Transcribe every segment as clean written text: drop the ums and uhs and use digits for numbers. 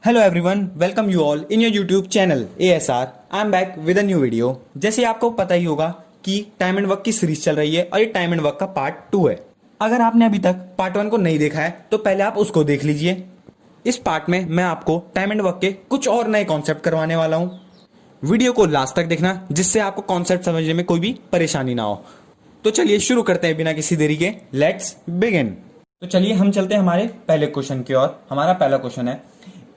Hello everyone, welcome you all in your YouTube channel ASR। I am back with a new video. जैसे आपको पता ही होगा कि time and work की series चल रही है और ये टाइम एंड वर्क का पार्ट 2 है। अगर आपने अभी तक पार्ट 1 को नहीं देखा है तो पहले आप उसको देख लीजिए। इस पार्ट में मैं आपको टाइम एंड वर्क के कुछ और नए कॉन्सेप्ट करवाने वाला हूँ। वीडियो को लास्ट तक देखना जिससे आपको कॉन्सेप्ट समझने में कोई भी परेशानी ना हो। तो चलिए शुरू करते हैं बिना किसी देरी के। Let's begin. तो चलिए हम चलते हैं हमारे पहले क्वेश्चन की ओर। हमारा पहला क्वेश्चन है,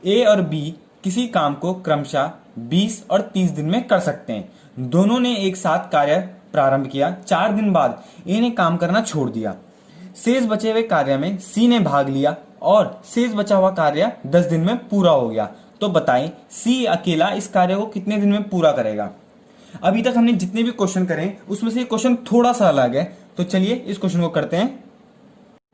ए और बी किसी काम को क्रमशः 20 और 30 दिन में कर सकते हैं। दोनों ने एक साथ कार्य प्रारंभ किया। 4 दिन बाद ए ने काम करना छोड़ दिया। शेष बचे हुए कार्य में सी ने भाग लिया और शेष बचा हुआ कार्य 10 दिन में पूरा हो गया। तो बताएं सी अकेला इस कार्य को कितने दिन में पूरा करेगा। अभी तक हमने जितने भी क्वेश्चन करे उसमें से क्वेश्चन थोड़ा सा अलग है। तो चलिए इस क्वेश्चन को करते हैं।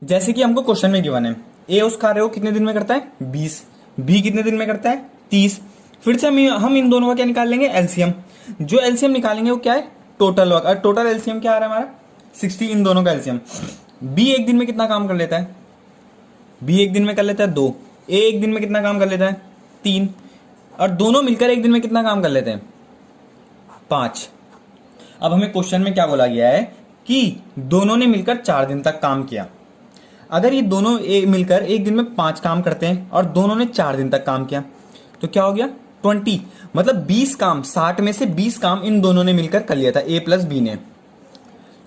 जैसे कि हमको क्वेश्चन में गिवन है, ए उस कार्य को कितने दिन में करता है 20, बी कितने दिन में करता है 30। फिर से हम इन दोनों का क्या निकाल लेंगे, एलसीएम। जो एलसीएम निकालेंगे वो क्या है, टोटल वर्क। और टोटल एलसीएम क्या आ रहा है हमारा 60। इन दोनों का एलसीएम। बी एक दिन में कितना काम कर लेता है, बी एक दिन में कर लेता है 2। ए एक दिन में कितना काम कर लेता है 3। और दोनों मिलकर एक दिन में कितना काम कर लेते हैं 5। अब हमें क्वेश्चन में क्या बोला गया है कि दोनों ने मिलकर 4 दिन तक काम किया। अगर ये दोनों मिलकर एक दिन में 5 काम करते हैं और दोनों ने 4 दिन तक काम किया तो क्या हो गया 20। मतलब 20 काम, 60 में से 20 काम इन दोनों ने मिलकर कर लिया था, ए प्लस बी ने।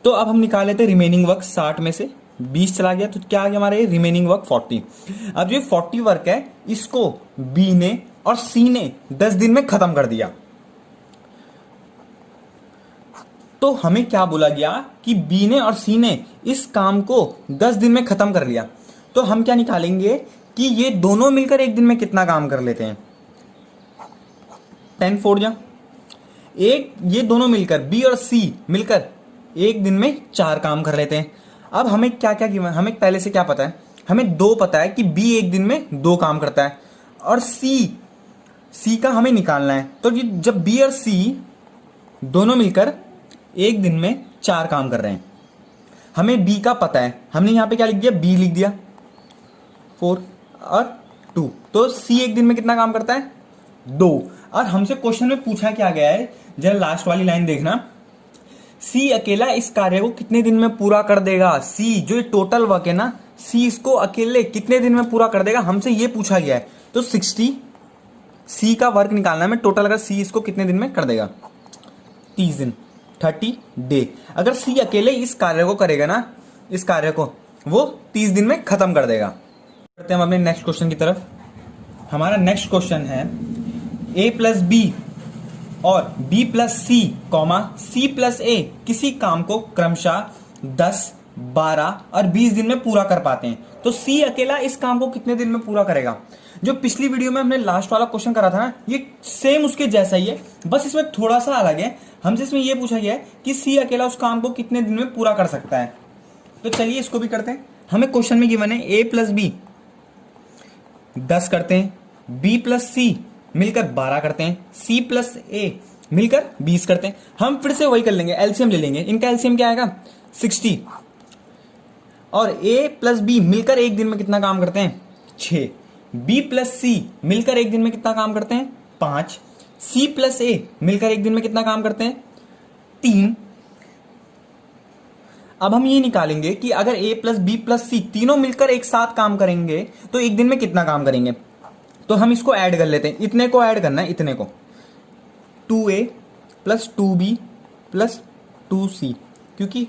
तो अब हम निकाल लेते हैं रिमेनिंग वर्क। 60 में से 20 चला गया तो क्या आ गया हमारे रिमेनिंग वर्क 40। अब ये 40 वर्क है इसको बी ने और सी ने 10 दिन में खत्म कर दिया। तो हमें क्या बोला गया कि बी ने और सी ने इस काम को 10 दिन में खत्म कर लिया। तो हम क्या निकालेंगे कि ये दोनों मिलकर एक दिन में कितना काम कर लेते हैं। 10 4 जा एक, ये दोनों मिलकर बी और सी मिलकर एक दिन में 4 काम कर लेते हैं। अब हमें क्या क्या गिवन, हमें पहले से क्या पता है, हमें 2 पता है कि बी एक दिन में 2 काम करता है और सी का हमें निकालना है। तो जब बी और सी दोनों मिलकर एक दिन में 4 काम कर रहे हैं, हमें बी का पता है, हमने यहां पे क्या लिख दिया, बी लिख दिया 4 और 2। तो सी एक दिन में कितना काम करता है 2। और हमसे क्वेश्चन में पूछा क्या गया है, जरा लास्ट वाली लाइन देखना, सी अकेला इस कार्य को कितने दिन में पूरा कर देगा। सी जो टोटल वर्क है ना, सी इसको अकेले कितने दिन में पूरा कर देगा, हमसे ये पूछा गया है। तो 60 सी का वर्क निकालना है, मैं टोटल अगर सी इसको कितने दिन में कर देगा 30 दिन 30 डे। अगर सी अकेले इस कार्य को करेगा ना, इस कार्य को वो 30 दिन में खत्म कर देगा। करते हैं हम अपने नेक्स्ट क्वेश्चन की तरफ। हमारा नेक्स्ट क्वेश्चन है, ए प्लस बी और B plus C comma C plus ए किसी काम को क्रमशः 10, 12 और 20 दिन में पूरा कर पाते हैं। तो सी अकेला इस काम को कितने दिन में पूरा करेगा। जो पिछली वीडियो में हमने लास्ट वाला क्वेश्चन करा था ना, ये सेम उसके जैसा ही है, बस इसमें थोड़ा सा अलग है। हमसे इसमें यह पूछा गया है कि सी अकेला उस काम को कितने दिन में पूरा कर सकता है। तो चलिए इसको भी करते हैं। हमें क्वेश्चन में गिवन है ए प्लस बी 10 करते हैं, बी प्लस सी मिलकर 12 करते हैं, सी प्लस ए मिलकर 20 करते हैं। हम फिर से वही कर लेंगे, एलसीएम ले लेंगे। इनका एलसीएम क्या आएगा 60। और ए प्लस बी मिलकर एक दिन में कितना काम करते हैं 6। बी प्लस सी मिलकर एक दिन में कितना काम करते हैं 5। सी प्लस ए मिलकर एक दिन में कितना काम करते हैं 3। अब हम ये निकालेंगे कि अगर ए प्लस बी प्लस सी तीनों मिलकर एक साथ काम करेंगे तो एक दिन में कितना काम करेंगे। तो हम इसको ऐड कर लेते हैं, इतने को ऐड करना है, इतने को 2a plus 2b plus 2c, क्योंकि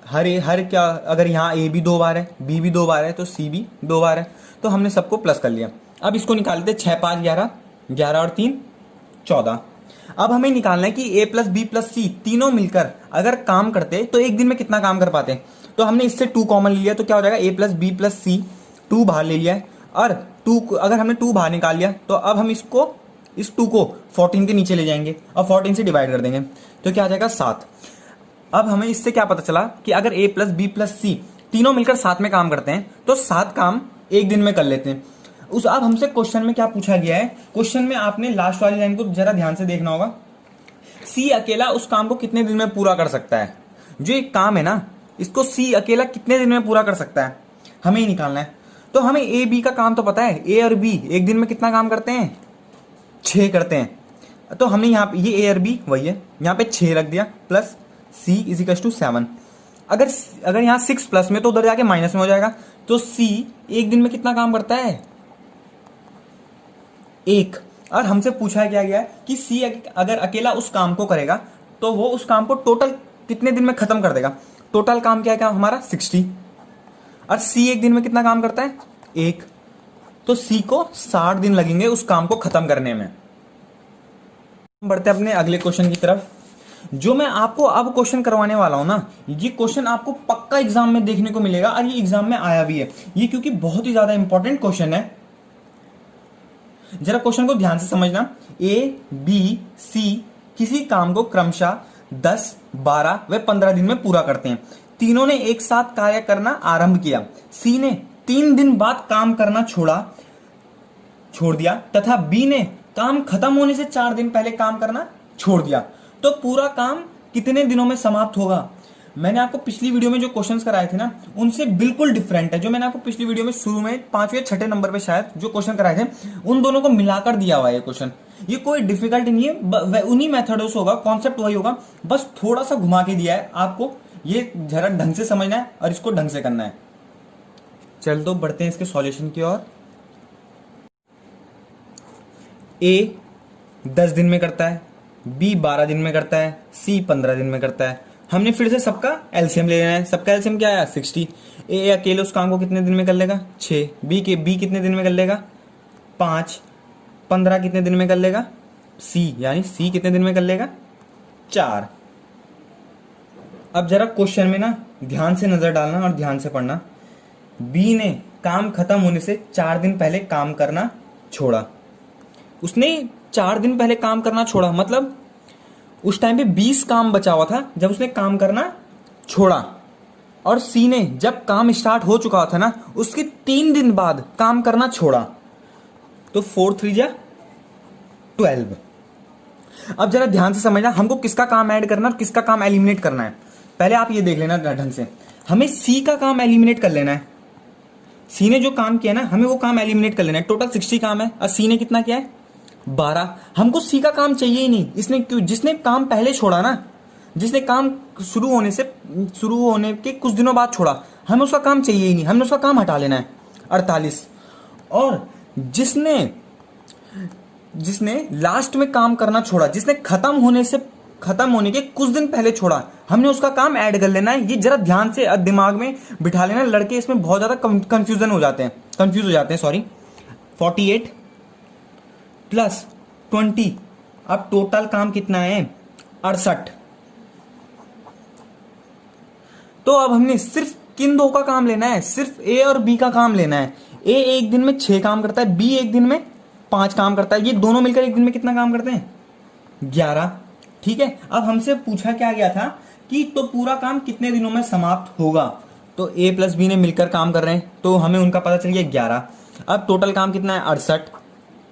हर क्या, अगर यहाँ a भी 2 बार है, b भी 2 बार है तो c भी 2 बार है। तो हमने सबको प्लस कर लिया। अब इसको निकाल देते 6 5 11, 11 और 3 14। अब हमें निकालना है कि a प्लस बी प्लस सी तीनों मिलकर अगर काम करते तो एक दिन में कितना काम कर पाते। तो हमने इससे 2 कॉमन लिया तो क्या हो जाएगा, a प्लस बी प्लस सी 2 बाहर ले लिया है और 2 अगर हमने 2 बाहर निकाल लिया तो अब हम इस 2 को 14 के नीचे ले जाएंगे और 14 से डिवाइड कर देंगे तो क्या आ जाएगा 7। अब हमें इससे क्या पता चला कि अगर a प्लस बी प्लस सी तीनों मिलकर साथ में काम करते हैं तो 7 काम एक दिन में कर लेते हैं। अब हमसे क्वेश्चन में क्या पूछा गया है, क्वेश्चन में आपने लास्ट वाली लाइन को जरा ध्यान से देखना होगा। सी अकेला उस काम को कितने दिन में पूरा कर सकता है। जो एक काम है ना इसको सी अकेला कितने दिन में पूरा कर सकता है, हमें ही निकालना है। तो हमें ए बी का काम तो पता है, ए और बी एक दिन में कितना काम करते हैं, 6 करते हैं। तो हमने यहाँ पे ये ए और बी वही है, यहाँ पे 6 रख दिया plus C is equal to 7। अगर यहाँ 6 प्लस में तो उधर जाके माइनस में हो जाएगा। तो सी एक दिन में कितना काम करता है, 1। और हमसे पूछा क्या गया है कि सी अगर अकेला उस काम को करेगा तो वो उस काम को टोटल कितने दिन में खत्म कर देगा। टोटल काम क्या है हमारा 60, और सी एक दिन में कितना काम करता है, 1। तो सी को 60 दिन लगेंगे उस काम को खत्म करने में। बढ़ते अपने अगले क्वेश्चन की तरफ। जो मैं आपको अब क्वेश्चन करवाने वाला हूं ना, ये क्वेश्चन आपको पक्का एग्जाम में देखने को मिलेगा, और ये एग्जाम में आया भी है ये, क्योंकि बहुत ही ज्यादा इंपॉर्टेंट क्वेश्चन है। जरा क्वेश्चन को ध्यान से समझना। ए बी सी किसी काम को क्रमशः 10, 12 व 15 दिन में पूरा करते हैं। तीनों ने एक साथ कार्य करना आरंभ किया। सी ने 3 दिन बाद काम करना छोड़ दिया तथा बी ने काम खत्म होने से 4 दिन पहले काम करना छोड़ दिया। तो पूरा काम कितने दिनों में समाप्त होगा। मैंने आपको पिछली वीडियो में जो क्वेश्चंस कराए थे ना, उनसे बिल्कुल डिफरेंट है। जो मैंने आपको पिछली वीडियो में शुरू में 5वें या 6ठे नंबर पे शायद जो क्वेश्चन कराए थे, उन दोनों को मिलाकर दिया हुआ है ये क्वेश्चन। ये कोई डिफिकल्ट नहीं है, उन्हीं मेथडों से होगा, कॉन्सेप्ट वही होगा, बस थोड़ा सा घुमा के दिया है आपको। ये जरा ढंग से समझना है और इसको ढंग से करना है। चल तो बढ़ते हैं इसके सॉल्यूशन की ओर। ए 10 दिन में करता है, बी 12 दिन में करता है, सी 15 दिन में करता है। हमने फिर से सबका एलसीएम ले लेना है। सबका एलसीएम क्या आया, 60। ए अकेले उस काम को कितने दिन में कर लेगा, 6। बी कितने दिन में कर लेगा, 5। 15 कितने दिन में कर लेगा, सी, यानी सी कितने दिन में कर लेगा, 4। अब जरा क्वेश्चन में ना ध्यान से नजर डालना और ध्यान से पढ़ना। बी ने काम खत्म होने से 4 दिन पहले काम करना छोड़ा। उसने 4 दिन पहले काम करना छोड़ा, मतलब उस टाइम पे 20 काम बचा हुआ था जब उसने काम करना छोड़ा। और सी ने जब काम स्टार्ट हो चुका था ना, उसके 3 दिन बाद काम करना छोड़ा। तो 4 3 जा 12। अब जरा ध्यान से समझना, हमको किसका काम ऐड करना और किसका काम एलिमिनेट करना है। पहले आप ये देख लेना ढंग से, हमें सी का काम एलिमिनेट कर लेना है। सी ने जो काम किया ना, हमें वो काम एलिमिनेट कर लेना है। टोटल 60 काम है और सी ने कितना किया है, 12। हमको सी का काम चाहिए ही नहीं। इसने क्यों, जिसने काम पहले छोड़ा ना, जिसने काम शुरू होने के कुछ दिनों बाद छोड़ा, हमें उसका काम चाहिए ही नहीं, हमने उसका काम हटा लेना है, 48। और जिसने लास्ट में काम करना छोड़ा, जिसने खत्म होने के कुछ दिन पहले छोड़ा, हमने उसका काम ऐड कर लेना है। ये जरा ध्यान से दिमाग में बिठा लेना। लड़के इसमें बहुत ज्यादा कंफ्यूज हो जाते हैं सॉरी। 48 प्लस 20, अब टोटल काम कितना है, 68। तो अब हमने सिर्फ किन दो का काम लेना है, सिर्फ ए और बी का काम लेना है। ए एक दिन में 6 काम करता है, बी एक दिन में 5 काम करता है। ये दोनों मिलकर एक दिन में कितना काम करते हैं, 11। ठीक है। अब हमसे पूछा क्या गया था कि तो पूरा काम कितने दिनों में समाप्त होगा। तो ए प्लस बी ने मिलकर काम कर रहे हैं, तो हमें उनका पता चल गया 11। अब टोटल काम कितना है, 68,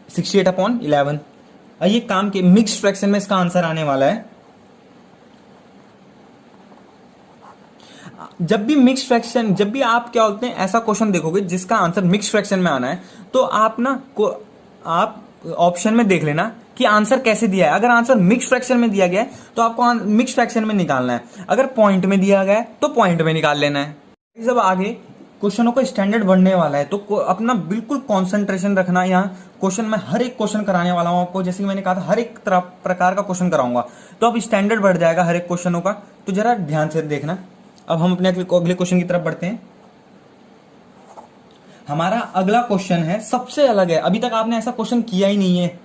68/11। और ये काम के मिक्स फ्रैक्शन में इसका आंसर आने वाला है। जब भी आप क्या बोलते हैं ऐसा क्वेश्चन देखोगे जिसका आंसर मिक्स फ्रैक्शन में आना है, तो आप ऑप्शन में देख लेना कि आंसर कैसे दिया है। अगर आंसर मिक्स फ्रैक्शन में दिया गया है तो आपको मिक्स फ्रैक्शन में निकालना है। अगर पॉइंट में दिया गया है तो पॉइंट में निकाल लेना है। जब आगे क्वेश्चनों का स्टैंडर्ड बढ़ने वाला है तो अपना बिल्कुल कॉन्सेंट्रेशन रखना। यहाँ क्वेश्चन में हर एक क्वेश्चन कराने वाला हूं आपको, जैसे कि मैंने कहा था हर एक प्रकार का क्वेश्चन कराऊंगा, तो अब स्टैंडर्ड बढ़ जाएगा हर एक क्वेश्चनों का। तो जरा ध्यान से देखना। अब हम अपने अगले क्वेश्चन की तरफ बढ़ते हैं। हमारा अगला क्वेश्चन है, सबसे अलग है, अभी तक आपने ऐसा क्वेश्चन किया ही नहीं है।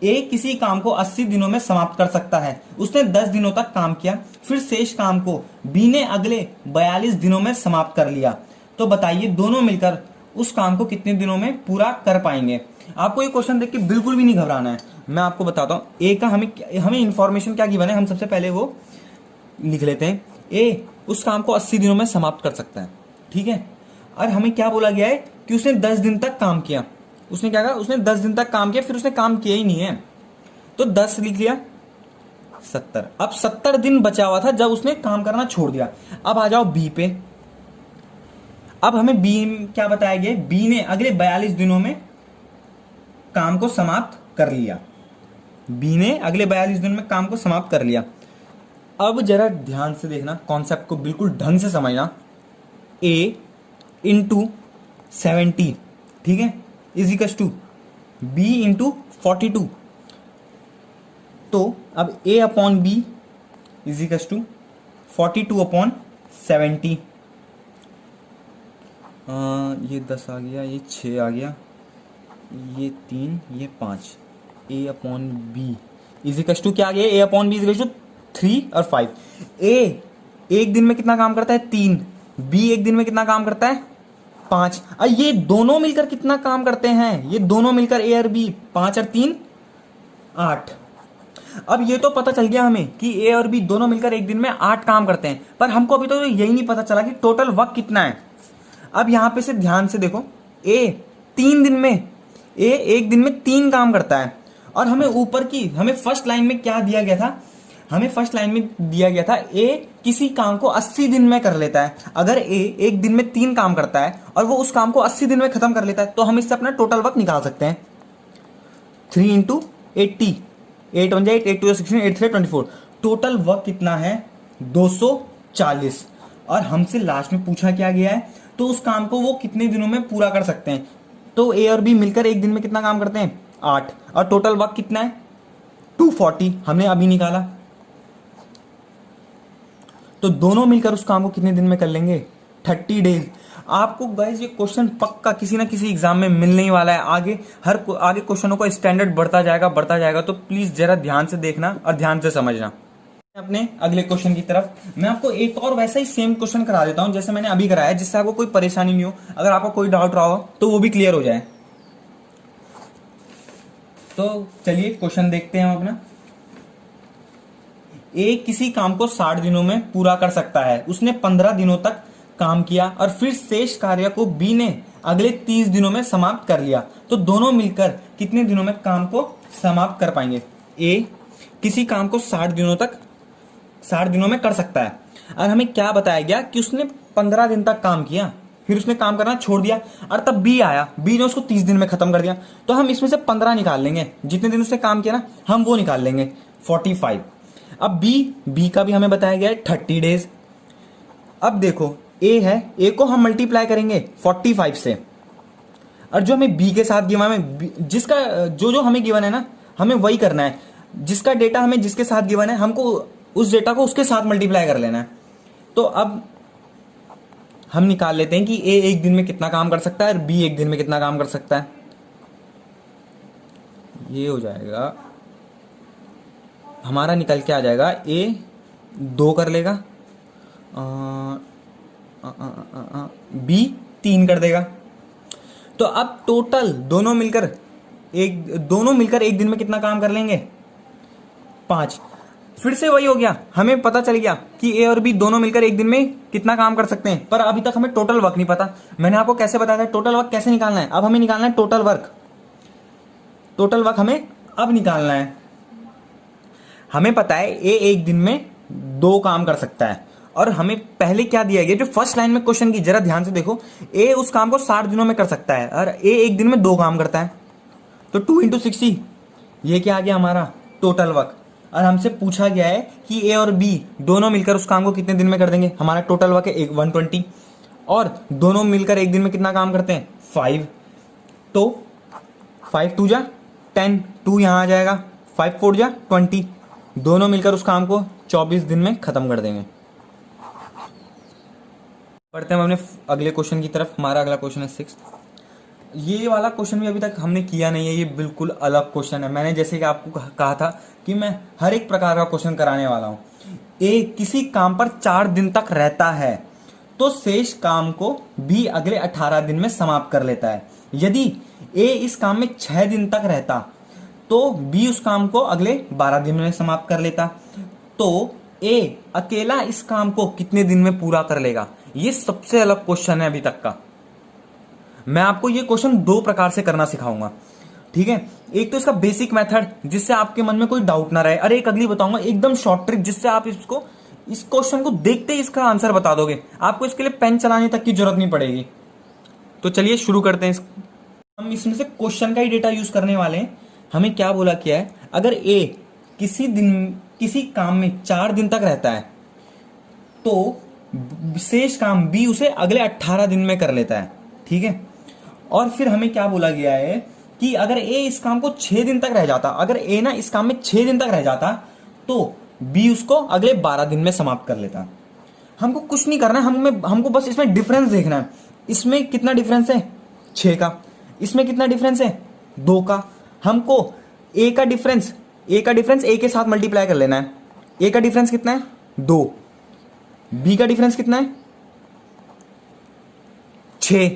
ए किसी काम को 80 दिनों में समाप्त कर सकता है। उसने 10 दिनों तक काम किया, फिर शेष काम को बी ने अगले 42 दिनों में समाप्त कर लिया। तो बताइए दोनों मिलकर उस काम को कितने दिनों में पूरा कर पाएंगे। आपको ये क्वेश्चन देख के बिल्कुल भी नहीं घबराना है। मैं आपको बताता हूं ए का हमें इंफॉर्मेशन क्या गिवन है, हम सबसे पहले वो लिख लेते हैं। ए उस काम को 80 दिनों में समाप्त कर सकता है, ठीक है। और हमें क्या बोला गया है कि उसने 10 दिन तक काम किया। उसने क्या कहा, उसने 10 दिन तक काम किया, फिर उसने काम किया ही नहीं है। तो 10 लिख लिया, 70। अब 70 दिन बचा हुआ था जब उसने काम करना छोड़ दिया। अब आ जाओ बी पे। अब हमें बी क्या बताया गया, बी ने अगले 42 दिनों में काम को समाप्त कर लिया। बी ने अगले 42 दिनों में काम को समाप्त कर लिया। अब जरा ध्यान से देखना, कॉन्सेप्ट को बिल्कुल ढंग से समझना। ए इंटू 70, ठीक है, is equal to B into 42। तो अब A upon B is equal to 42 upon 70। ये 10 आ गया, ये 6 आ गया, ये 3, ये 5। A upon B is equal to क्या आ गया, A upon B is equal to 3 और 5। ए एक दिन में कितना काम करता है, 3। बी एक दिन में कितना काम करता है, 5। और ये दोनों मिलकर कितना काम करते हैं, ये दोनों मिलकर ए और बी 5 और 3 8। अब ये तो पता चल गया हमें कि ए और बी दोनों मिलकर एक दिन में 8 काम करते हैं, पर हमको अभी तो यही नहीं पता चला कि टोटल वक्त कितना है। अब यहां पे से ध्यान से देखो, ए 3 दिन में, ए एक दिन में 3 काम करता है, और हमें ऊपर की, हमें फर्स्ट लाइन में क्या दिया गया था, हमें फर्स्ट लाइन में दिया गया था ए किसी काम को 80 दिन में कर लेता है। अगर ए एक दिन में 3 काम करता है और वो उस काम को 80 दिन में खत्म कर लेता है, तो हम इससे अपना टोटल वक्त निकाल सकते हैं। 3 इंटू 80, 8 1 8, 8 2 16, 8 3 24। टोटल वक्त कितना है, 240। और हमसे लास्ट में पूछा क्या गया है, तो उस काम को वो कितने दिनों में पूरा कर सकते हैं। तो ए और बी मिलकर एक दिन में कितना काम करते हैं, 8। और टोटल वक्त कितना है, 240, हमने अभी निकाला। तो दोनों मिलकर उस काम को कितने दिन में कर लेंगे, 30 डेज। आपको गाइस ये क्वेश्चन पक्का किसी ना किसी एग्जाम में मिलने ही वाला है। आगे क्वेश्चनों का स्टैंडर्ड बढ़ता जाएगा। तो प्लीज जरा ध्यान से देखना और ध्यान से समझना। अपने अगले क्वेश्चन की तरफ मैं आपको एक और वैसा ही सेम क्वेश्चन करा देता हूं जैसे मैंने अभी कराया, जिससे आपको कोई परेशानी नहीं हो। अगर आपको कोई डाउट रहा हो तो वो भी क्लियर हो जाए। तो चलिए क्वेश्चन देखते हैं हम अपना। ए किसी काम को 60 दिनों में पूरा कर सकता है। उसने 15 दिनों तक काम किया और फिर शेष कार्य को बी ने अगले 30 दिनों में समाप्त कर लिया। तो दोनों मिलकर कितने दिनों में काम को समाप्त कर पाएंगे। ए किसी काम को 60 दिनों में कर सकता है, और हमें क्या बताया गया कि उसने 15 दिन तक काम किया, फिर उसने काम करना छोड़ दिया, और तब बी आया, बी ने उसको 30 दिन में खत्म कर दिया। तो हम इसमें से 15 निकाल लेंगे, जितने दिन उसने काम किया ना हम वो निकाल लेंगे, 45। अब बी का भी हमें बताया गया है 30 डेज। अब देखो ए है, ए को हम मल्टीप्लाई करेंगे 45 से, और जो हमें बी के साथ गिवन है, जिसका जो हमें गिवन है ना, हमें वही करना है। जिसका डेटा हमें जिसके साथ गिवन है, हमको उस डेटा को उसके साथ मल्टीप्लाई कर लेना है। तो अब हम निकाल लेते हैं कि ए एक दिन में कितना काम कर सकता है और बी एक दिन में कितना काम कर सकता है। ये हो जाएगा हमारा, निकल के आ जाएगा ए 2 कर लेगा, बी 3 कर देगा। तो अब टोटल दोनों मिलकर एक दिन में कितना काम कर लेंगे, 5। फिर से वही हो गया, हमें पता चल गया कि ए और बी दोनों मिलकर एक दिन में कितना काम कर सकते हैं, पर अभी तक हमें टोटल वर्क नहीं पता। मैंने आपको कैसे बताया था टोटल वर्क कैसे निकालना है। अब हमें निकालना है टोटल वर्क हमें अब निकालना है। हमें पता है ए एक दिन में 2 काम कर सकता है, और हमें पहले क्या दिया गया, जो फर्स्ट लाइन में क्वेश्चन की जरा ध्यान से देखो, ए उस काम को 60 दिनों में कर सकता है और ए एक दिन में 2 काम करता है। तो 2 इंटू 60, ये क्या आ गया हमारा टोटल वर्क। और हमसे पूछा गया है कि ए और बी दोनों मिलकर उस काम को कितने दिन में कर देंगे। हमारा टोटल वर्क है 120, और दोनों मिलकर एक दिन में कितना काम करते हैं, 5। तो 5 2 जा 10, 2 यहां आ जाएगा, 5 4 जा 20। दोनों मिलकर उस काम को 24 दिन में खत्म कर देंगे। बढ़ते हैं अपने अगले क्वेश्चन की तरफ। हमारा अगला क्वेश्चन है 6। ये वाला क्वेश्चन भी अभी तक हमने किया नहीं है, ये बिल्कुल अलग क्वेश्चन है। मैंने जैसे कि आपको कहा था कि मैं हर एक प्रकार का क्वेश्चन कराने वाला हूं। ए किसी काम पर 4 दिन तक रहता है, तो शेष काम को बी अगले 18 दिन में समाप्त कर लेता है। यदि ए इस काम में 6 दिन तक रहता, तो बी उस काम को अगले 12 दिन में समाप्त कर लेता। तो ए अकेला इस काम को कितने दिन में पूरा कर लेगा। ये सबसे अलग क्वेश्चन है अभी तक का। मैं आपको ये क्वेश्चन 2 प्रकार से करना सिखाऊंगा। ठीक है। एक तो इसका बेसिक मेथड जिससे आपके मन में कोई डाउट ना रहे, अरे एक अगली बताऊंगा एकदम शॉर्ट ट्रिक जिससे आप इस क्वेश्चन को देखते ही इसका आंसर बता दोगे, आपको इसके लिए पेन चलाने तक की जरूरत नहीं पड़ेगी। तो चलिए शुरू करते हैं। हम इसमें से क्वेश्चन का ही डेटा यूज करने वाले हैं। हमें क्या बोला क्या है, अगर ए किसी काम में 4 दिन तक रहता है तो शेष काम बी उसे अगले 18 दिन में कर लेता है, ठीक है। और फिर हमें क्या बोला गया है कि अगर ए इस काम को 6 दिन तक रह जाता, अगर ए ना इस काम में 6 दिन तक रह जाता तो बी उसको अगले 12 दिन में समाप्त कर लेता। हमको कुछ नहीं करना है, हमको बस इसमें डिफरेंस देखना है। इसमें कितना डिफरेंस है 6 का, इसमें कितना डिफरेंस है 2 का। हमको ए का डिफरेंस ए के साथ मल्टीप्लाई कर लेना है। ए का डिफरेंस कितना है 2, बी का डिफरेंस कितना है 6।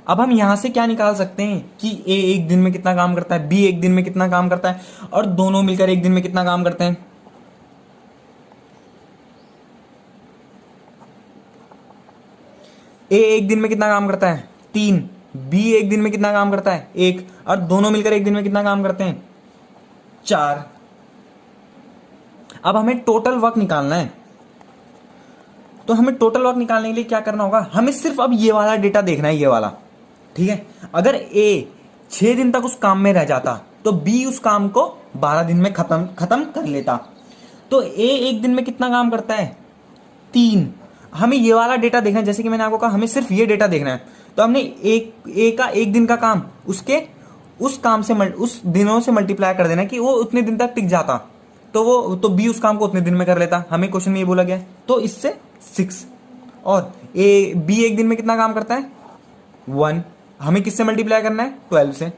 अब हम यहां से क्या निकाल सकते हैं कि ए एक दिन में कितना काम करता है, बी एक दिन में कितना काम करता है, और दोनों मिलकर एक दिन में कितना काम करते हैं। ए एक दिन में कितना काम करता है 3, बी एक दिन में कितना काम करता है 1, और दोनों मिलकर एक दिन में कितना काम करते हैं 4। अब हमें टोटल वर्क निकालना है, तो हमें टोटल वर्क निकालने के लिए क्या करना होगा, हमें सिर्फ अब ये वाला डेटा देखना है, ये वाला, ठीक है। अगर ए 6 दिन तक उस काम में रह जाता तो बी उस काम को 12 दिन में खत्म कर लेता। तो ए एक दिन में कितना काम करता है 3। हमें ये वाला डेटा देखना है, जैसे कि मैंने आपको कहा हमें सिर्फ ये डेटा देखना है। तो हमने ए का एक दिन का काम उसके उस दिनों से मल्टीप्लाई कर देना कि वो उतने दिन तक टिक जाता, तो बी उस काम को उतने दिन में कर लेता। हमें क्वेश्चन में ये बोला गया है, तो इससे 6। और बी एक दिन में कितना काम करता है 1, हमें किससे मल्टीप्लाई करना है 12 से।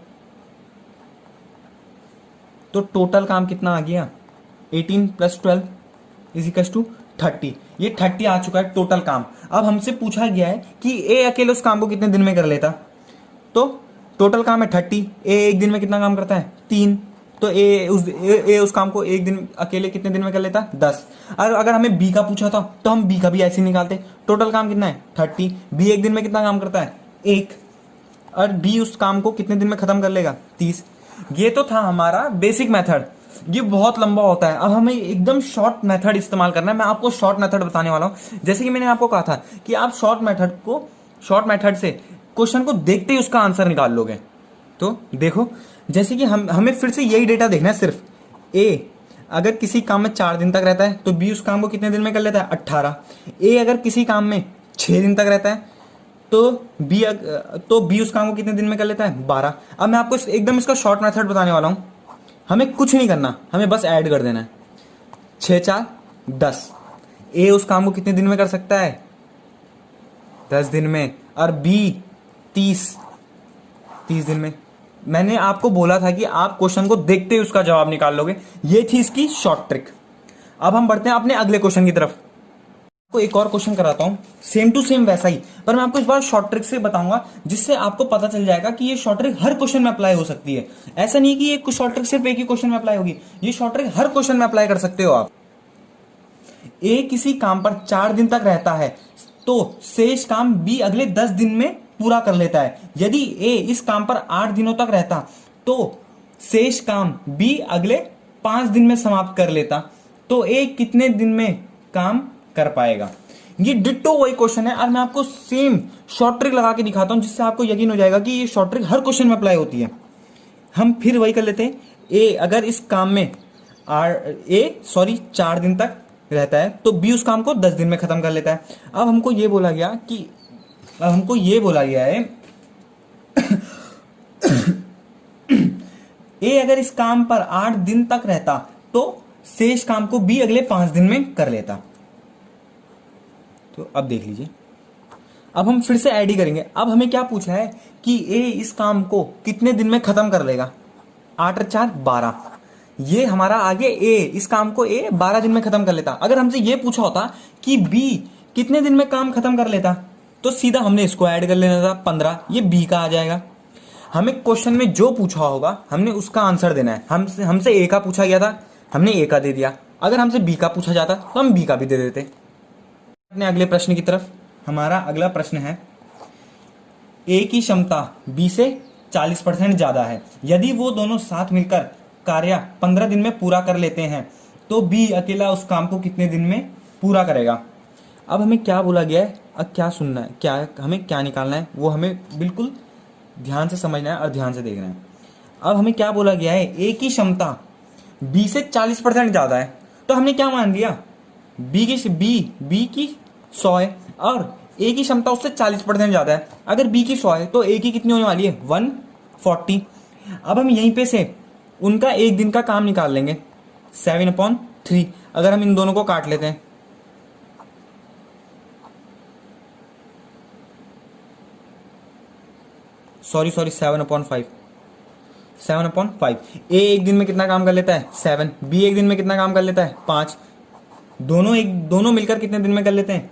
तो टोटल काम कितना आ गया 18 + 12 = 30। ये 30 आ चुका है टोटल काम। अब हमसे पूछा गया है कि ए अकेले उस काम को कितने दिन में कर लेता, तो टोटल काम है 30, ए एक दिन में कितना काम करता है 3, तो ए उस काम को एक दिन अकेले कितने दिन में कर लेता 10। और अगर हमें बी का पूछा था तो हम बी का भी ऐसे ही निकालते, टोटल काम कितना है 30, बी एक दिन में कितना काम करता है 1, और बी उस काम को कितने दिन में खत्म कर लेगा 30। ये तो था हमारा बेसिक मेथड, ये बहुत लंबा होता है। अब हमें एकदम शॉर्ट मेथड इस्तेमाल करना है। मैं आपको शॉर्ट मेथड बताने वाला हूं। जैसे कि मैंने आपको कहा था कि आप शॉर्ट मेथड से क्वेश्चन को देखते ही उसका आंसर निकाल लोगे। तो देखो, जैसे कि हमें फिर से यही डेटा देखना है, सिर्फ ए अगर किसी काम में 4 दिन तक रहता है तो बी उस काम को कितने दिन में कर लेता है 18। ए अगर किसी काम में 6 दिन तक रहता है तो बी उस काम को कितने दिन में कर लेता है 12। अब मैं आपको एकदम इसका शॉर्ट मेथड बताने वाला हूं। हमें कुछ नहीं करना, हमें बस ऐड कर देना है 6 × 4 = 10। ए उस काम को कितने दिन में कर सकता है 10 दिन में, और बी 30 दिन में। मैंने आपको बोला था कि आप क्वेश्चन को देखते ही उसका जवाब निकाल लोगे। ये थी इसकी शॉर्ट ट्रिक। अब हम बढ़ते हैं अपने अगले क्वेश्चन की तरफ। आपको एक और क्वेश्चन कराता हूं, सेम टू सेम वैसा ही, पर मैं आपको इस बार शॉर्ट ट्रिक से बताऊंगा जिससे आपको पता चल जाएगा कि ये शॉर्ट ट्रिक हर क्वेश्चन में अप्लाई हो सकती है। ऐसा नहीं कि ये शॉर्ट ट्रिक सिर्फ एक ही क्वेश्चन में अप्लाई होगी, ये शॉर्ट ट्रिक हर क्वेश्चन में अप्लाई कर सकते हो आप। ए किसी काम पर 4 दिन तक रहता है तो शेष काम बी अगले 10 दिन में पूरा कर लेता है। यदि ए इस काम पर 8 दिनों तक रहता तो शेष काम बी अगले 5 दिन में समाप्त कर लेता, तो ए कितने दिन में काम कर पाएगा। ये डिट्टो वही क्वेश्चन है, और मैं आपको सेम शॉर्ट ट्रिक लगा के दिखाता हूं जिससे आपको यकीन हो जाएगा कि ये शॉर्ट ट्रिक हर क्वेश्चन में अप्लाई होती है। हम फिर वही कर लेते हैं। ए अगर इस काम में 4 दिन तक रहता है तो बी उस काम को 10 दिन में खत्म कर लेता है। अब हमको ये बोला गया है ए अगर इस काम पर 8 दिन तक रहता तो शेष काम को बी अगले 5 दिन में कर लेता। तो अब देख लीजिए, अब हम फिर से ऐड ही करेंगे। अब हमें क्या पूछा है कि ए इस काम को कितने दिन में खत्म कर लेगा, 8 × 4 = 12। ये हमारा आगे ए इस काम को ए 12 दिन में खत्म कर लेता। अगर हमसे ये पूछा होता कि बी कितने दिन में काम खत्म कर लेता तो सीधा हमने इसको ऐड कर लेना था 15, ये बी का आ जाएगा। हमें क्वेश्चन में जो पूछा होगा हमने उसका आंसर देना है। हमसे ए का पूछा गया था, हमने ए का दे दिया। अगर हमसे बी का पूछा जाता तो हम बी का भी दे देते। अपने अगले प्रश्न की तरफ। हमारा अगला प्रश्न है, ए की क्षमता बी से 40% ज्यादा है। यदि वो दोनों साथ मिलकर कार्य 15 दिन में पूरा कर लेते हैं तो बी अकेला उस काम को कितने दिन में पूरा करेगा। अब हमें क्या बोला गया है, अब क्या सुनना है, क्या हमें क्या निकालना है, वो हमें बिल्कुल ध्यान से समझना है और ध्यान से देखना है। अब हमें क्या बोला गया है, ए की क्षमता बी से 40% ज्यादा है, तो हमने क्या मान लिया, बी की 100 है और ए की क्षमता उससे 40% ज्यादा है। अगर बी की 100 है तो ए की कितनी होने वाली है, 140। अब हम यहीं पे से उनका एक दिन का काम निकाल लेंगे, 7/3। अगर हम इन दोनों को काट लेते हैं, सॉरी 7/5। ए एक दिन में कितना काम कर लेता है, 7। बी एक दिन में कितना काम कर लेता है, 5। दोनों मिलकर कितने दिन में कर लेते हैं,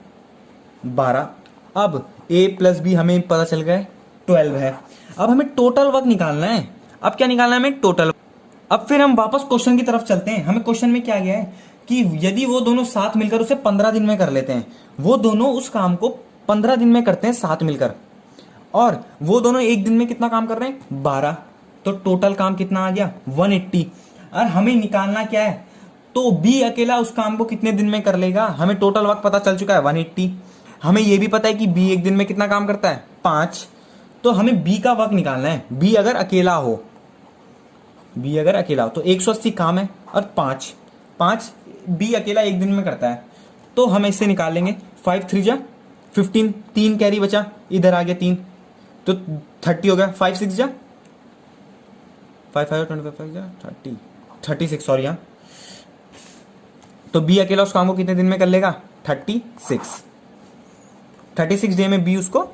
12। अब ए प्लस बी हमें पता चल गया 12 है। अब हमें टोटल वर्क निकालना है। अब क्या निकालना है हमें, टोटल। अब फिर हम वापस क्वेश्चन की तरफ चलते हैं। हमें क्वेश्चन में क्या गया है कि यदि वो दोनों साथ मिलकर उसे 15 दिन में कर लेते हैं, वो दोनों उस काम को 15 दिन में करते हैं साथ मिलकर, और वो दोनों एक दिन में कितना काम कर रहे हैं, 12। तो टोटल काम कितना आ गया, 180। और हमें निकालना क्या है, तो बी अकेला उस काम को कितने दिन में कर लेगा। हमें टोटल वक्त पता चल चुका है 180। हमें यह भी पता है कि बी एक दिन में कितना काम करता है, 5। तो हमें बी का वक्त निकालना है। बी अगर अकेला हो तो 180 काम है और 5 बी अकेला एक दिन में करता है, तो हम इससे निकाल लेंगे 5 3 जा 15, 3 कैरी बचा, इधर आ गया 3, तो 30 हो गया। 5 6 जा 5 5 25 जा 36, सॉरी हाँ। तो बी अकेला उस काम को कितने दिन में कर लेगा, 36 डे में बी उसको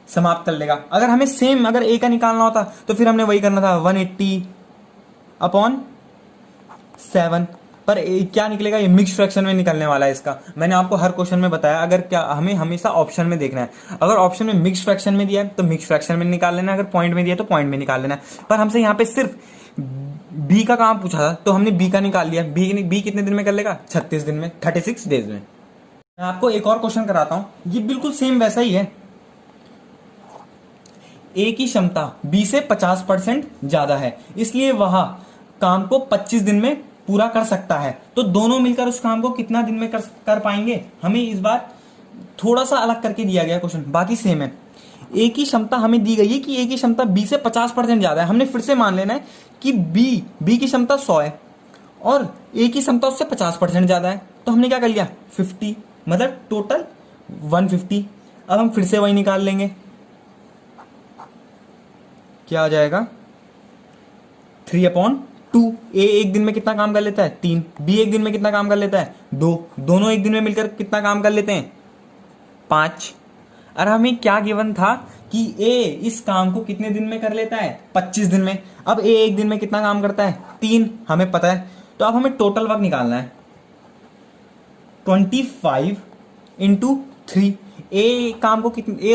समाप्त कर लेगा। अगर हमें सेम अगर ए का निकालना होता तो फिर हमने वही करना था, 180/7। पर क्या निकलेगा, ये मिक्स फ्रैक्शन में निकलने वाला है इसका। मैंने आपको हर क्वेश्चन में बताया, अगर क्या हमें हमेशा ऑप्शन में देखना है। अगर ऑप्शन में मिक्स फ्रैक्शन में दिया है तो मिक्स फ्रैक्शन में निकाल लेना है, अगर पॉइंट में दिया तो पॉइंट में निकाल लेना है। पर हमसे यहाँ पे सिर्फ बी का काम पूछा था तो हमने बी का निकाल लिया। बी कितने दिन में कर लेगा, 36 दिन में, 36 डेज में। मैं आपको एक और क्वेश्चन कराता हूं, ये बिल्कुल सेम वैसा ही है। ए की क्षमता बी से 50% ज्यादा है, इसलिए वह काम को 25 दिन में पूरा कर सकता है। तो दोनों मिलकर उस काम को कितना दिन में कर पाएंगे। हमें इस बार थोड़ा सा अलग करके दिया गया क्वेश्चन, बाकी सेम है। ए की क्षमता हमें दी गई है कि ए की क्षमता बी से 50% ज्यादा है। हमने फिर से मान लेना है कि बी की क्षमता 100 है और ए की क्षमता उससे 50% ज्यादा है। तो हमने क्या कर लिया, 50, मतलब टोटल 150। अब हम फिर से वही निकाल लेंगे, क्या आ जाएगा, 3/2। ए एक दिन में कितना काम कर लेता है, 3। बी एक दिन में कितना काम कर लेता है, 2। दोनों एक दिन में मिलकर कितना काम कर लेते हैं, 5। और हमें क्या गिवन था कि ए इस काम को कितने दिन में कर लेता है, 25 दिन में। अब ए एक दिन में कितना काम करता है, 3, हमें पता है। तो अब हमें टोटल वर्क निकालना है, 25 × 3। ए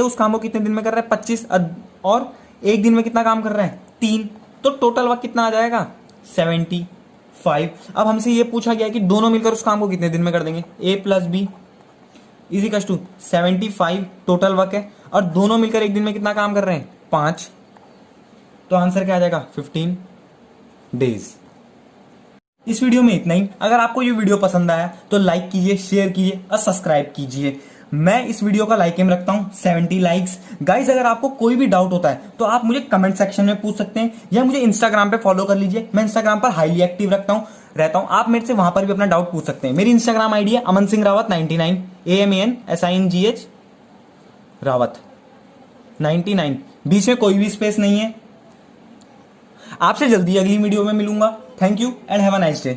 उस काम को कितने दिन में कर रहा है, 25, और एक दिन में कितना काम कर रहा है, 3। तो टोटल वर्क कितना आ जाएगा, 75। अब हमसे ये पूछा गया कि दोनों मिलकर उस काम को कितने दिन में कर देंगे, A plus B equals to 75 total work है, और दोनों मिलकर एक दिन में कितना काम कर रहे हैं, 5। तो आंसर क्या आ जाएगा, 15 डेज। इस वीडियो में इतना ही। अगर आपको ये वीडियो पसंद आया तो लाइक कीजिए, शेयर कीजिए और सब्सक्राइब कीजिए। मैं इस वीडियो का लाइक एम रखता हूं 70 लाइक्स। गाइस अगर आपको कोई भी डाउट होता है तो आप मुझे कमेंट सेक्शन में पूछ सकते हैं, या मुझे इंस्टाग्राम पे फॉलो कर लीजिए। मैं इंस्टाग्राम पर हाईली एक्टिव रहता हूं। आप मेरे से वहां पर भी अपना डाउट पूछ सकते हैं। मेरी इंस्टाग्राम आईडी है अमन सिंह रावत 99, AMANSINGH रावत 99, बीच में कोई भी स्पेस नहीं है। आपसे जल्दी अगली वीडियो में मिलूंगा। Thank you and have a nice day.